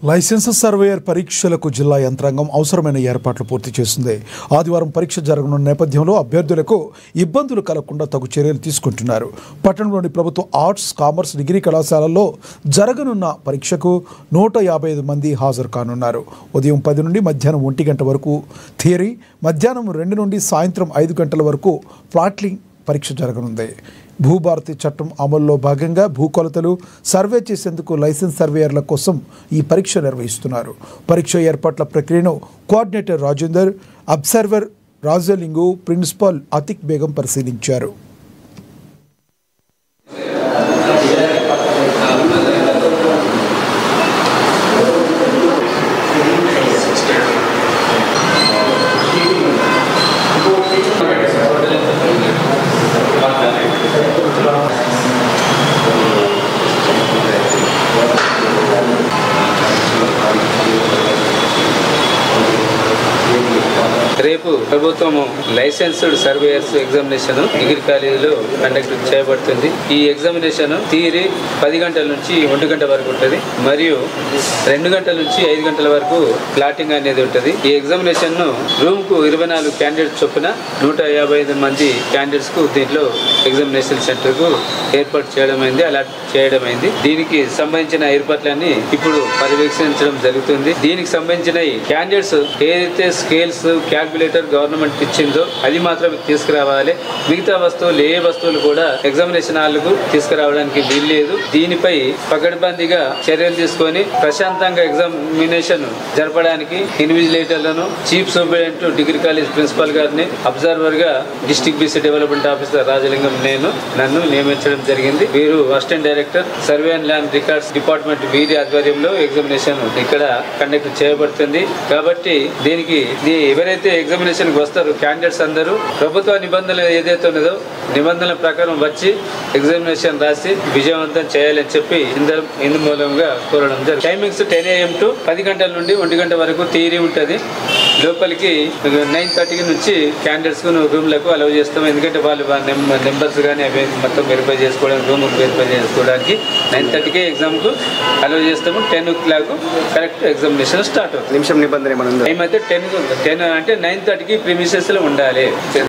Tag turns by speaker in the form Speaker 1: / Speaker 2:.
Speaker 1: Licence surveyor పరీక్షలకు జిల్లా యంత్రాంగం అవసరమైన ఏర్పాట్లు పూర్తి చేసింది. ఆదివారం పరీక్ష జరగనున్న నేపథ్యంలో అభ్యర్థులకు ఇబ్బందులు కలగకుండా తగు చర్యలు తీసుకుంటున్నారు. పట్టణంలోని ప్రభుత్వ ఆర్ట్స్, కామర్స్ డిగ్రీ కళాశాలల్లో జరగనున్న పరీక్షకు 155 మంది హాజరు కానున్నారు. ఉదయం 10 నుండి మధ్యాహ్నం 1 గంట వరకు థియరీ, మధ్యాహ్నం 2 నుండి సాయంత్రం 5 గంటల వరకు ప్లాట్లింగ్ పరీక్ష జరగనుంది. భూభారతి చట్టం అమల్లో భాగంగా భూకొలతలు సర్వే చేసేందుకు లైసెన్స్ సర్వేయర్ల కోసం ఈ పరీక్ష నిర్వహిస్తున్నారు. పరీక్ష ఏర్పాట్ల ప్రక్రియను coordinator Rajender, observer Rajalingu, principal Atiq Begum పరిశీలించారు.
Speaker 2: రేపు ప్రభుత్వము లైసెన్స్డ్ సర్వేయర్స్ ఎగ్జామినేషన్ డిగ్రీ కాలేజీలో కండక్ట్ చేయబడుతుంది. ఈ ఎగ్జామినేషన్ థియరీ 10 గంటల నుంచి 1 గంట వరకు ఉంటుంది, మరియు 2 గంటల నుంచి 5 గంటల వరకు ప్లాటింగ్ అనేది ఉంటుంది. ఈ ఎగ్జామినేషన్ ను రూమ్ కు 24 క్యాండిడేట్స్ చొప్పున 155 మంది క్యాండిడేట్స్ కు దీంట్లో ఎగ్జామినేషన్ సెంటర్ కు ఏర్పాటు చేయడమైంది. దీనికి సంబంధించిన ఏర్పాట్లన్నీ ఇప్పుడు పర్యవేక్షించడం జరుగుతుంది. దీనికి సంబంధించిన క్యాండిడేట్స్ ఏదైతే స్కేల్స్, క్యాల్కులేటర్ గవర్నమెంట్ ఇచ్చిందో అది మాత్రం తీసుకురావాలి. మిగతా వస్తువులు ఏ వస్తువులు కూడా ఎగ్జామినేషన్ హాల్కు తీసుకురావడానికి వీల్లేదు. దీనిపై పకడ్బందీగా చర్యలు తీసుకొని ప్రశాంతంగా ఎగ్జామినేషన్ జరపడానికి ఇన్విజిలేటర్లను, chief superintendent degree college principal గారిని, అబ్జర్వర్ గా district BC development officer Rajalingam నన్ను నియమించడం జరిగింది. వీరు assistant director survey and land records department వీరి ఆధ్వర్యంలో ఎగ్జామినేషన్ ఇక్కడ కండక్ట్ చేయబడుతుంది. కాబట్టి దీనికి ఎవరైతే ఎగ్జామినేషన్కి వస్తారో క్యాండిడేట్స్ అందరూ ప్రభుత్వ నిబంధనలు ఏదైతే ఉన్నదో నిబంధనల ప్రకారం వచ్చి ఎగ్జామినేషన్ రాసి విజయవంతం చేయాలని చెప్పి ఇందు మూలంగా కోరడం జరుగుతుంది. టైమింగ్స్ 10 AM to 10 గంటల నుండి 1 గంట వరకు థియరీ ఉంటుంది. లోపలికి 9:30 నుంచి క్యాండిడేట్స్ రూమ్లకు అలౌ చేస్తాం. ఎందుకంటే వాళ్ళు నెంబర్స్ కానీ అవి మొత్తం వెరిఫై చేసుకోవడానికి, రూమ్ వెరిఫై చేసుకోవడానికి 9:30కే ఎగ్జామ్కు అలౌ చేస్తాము. 10 o'clock కరెక్ట్ ఎగ్జామినేషన్ స్టార్ట్ అవుతుంది.
Speaker 3: నిమిషం నిబంధన ఏమైనా
Speaker 2: టైం అయితే 10 అంటే 9:30కి ప్రిమిసెస్లో ఉండాలి.